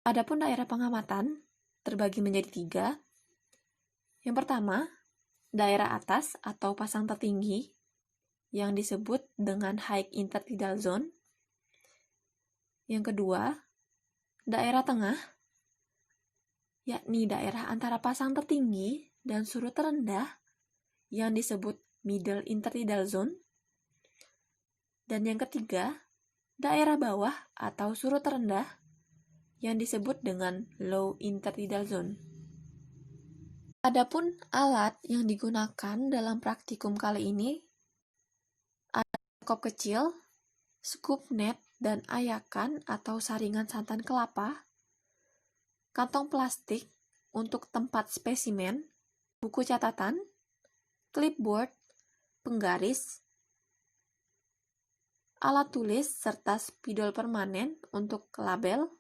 Adapun daerah pengamatan terbagi menjadi 3. Yang pertama, daerah atas atau pasang tertinggi yang disebut dengan high intertidal zone. Yang kedua, daerah tengah, yakni daerah antara pasang tertinggi dan surut terendah yang disebut middle intertidal zone. Dan yang ketiga, daerah bawah atau surut terendah yang disebut dengan low intertidal zone. Adapun alat yang digunakan dalam praktikum kali ini ada skop kecil, scoop net dan ayakan atau saringan santan kelapa, kantong plastik untuk tempat spesimen, buku catatan, clipboard, penggaris, alat tulis serta spidol permanen untuk label,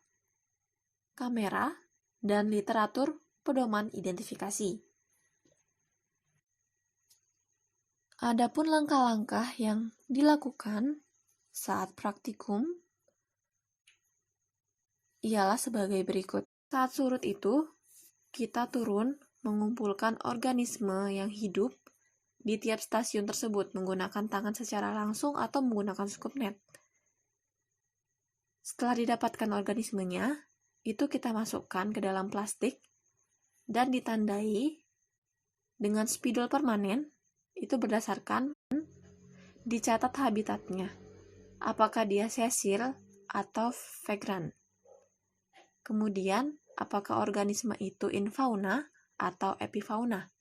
kamera, dan literatur pedoman identifikasi. Adapun langkah-langkah yang dilakukan saat praktikum ialah sebagai berikut. Saat surut itu, kita turun mengumpulkan organisme yang hidup di tiap stasiun tersebut menggunakan tangan secara langsung atau menggunakan scoop net. Setelah didapatkan organismenya, itu kita masukkan ke dalam plastik dan ditandai dengan spidol permanen. Itu berdasarkan dicatat habitatnya, apakah dia sesil atau vagrant. Kemudian, apakah organisme itu infauna atau epifauna.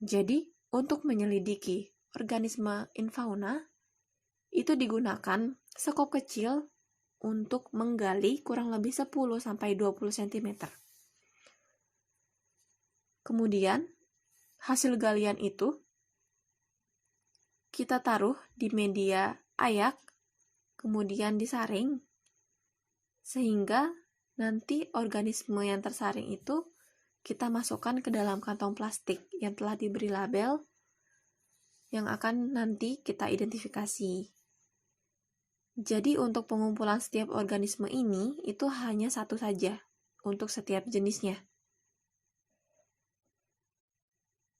Jadi, untuk menyelidiki organisme infauna, itu digunakan skop kecil untuk menggali kurang lebih 10-20 cm. Kemudian, hasil galian itu kita taruh di media ayak, kemudian disaring, sehingga nanti organisme yang tersaring itu kita masukkan ke dalam kantong plastik yang telah diberi label yang akan nanti kita identifikasi. Jadi untuk pengumpulan setiap organisme ini itu hanya satu saja untuk setiap jenisnya.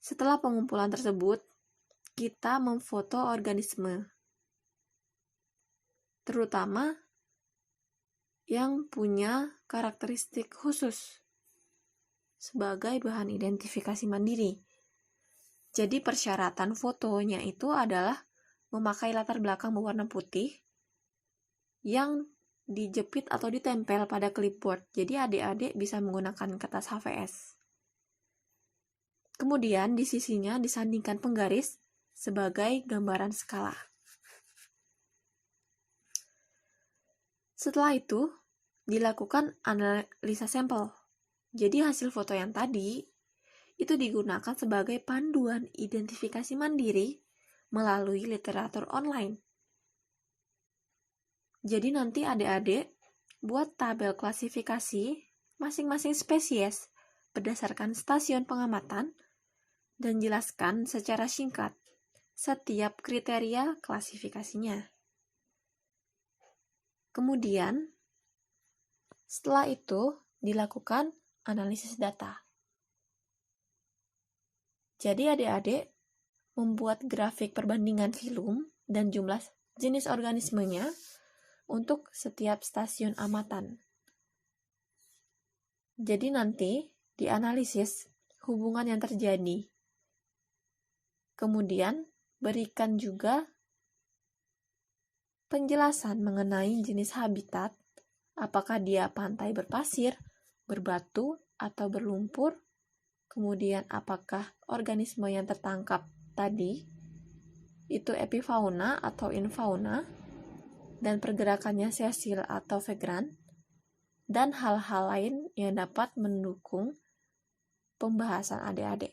Setelah pengumpulan tersebut, kita memfoto organisme, terutama yang punya karakteristik khusus sebagai bahan identifikasi mandiri. Jadi persyaratan fotonya itu adalah memakai latar belakang berwarna putih yang dijepit atau ditempel pada clipboard. Jadi adik-adik bisa menggunakan kertas HVS. Kemudian di sisinya disandingkan penggaris sebagai gambaran skala. Setelah itu, dilakukan analisa sampel. Jadi hasil foto yang tadi itu digunakan sebagai panduan identifikasi mandiri melalui literatur online. Jadi nanti adik-adik buat tabel klasifikasi masing-masing spesies berdasarkan stasiun pengamatan dan jelaskan secara singkat setiap kriteria klasifikasinya. Kemudian, setelah itu dilakukan analisis data. Jadi adik-adik membuat grafik perbandingan filum dan jumlah jenis organismenya untuk setiap stasiun amatan. Jadi nanti dianalisis hubungan yang terjadi. Kemudian berikan juga penjelasan mengenai jenis habitat, apakah dia pantai berpasir, berbatu, atau berlumpur, kemudian apakah organisme yang tertangkap tadi itu epifauna atau infauna, dan pergerakannya sesil atau vagrant, dan hal-hal lain yang dapat mendukung pembahasan adik-adik.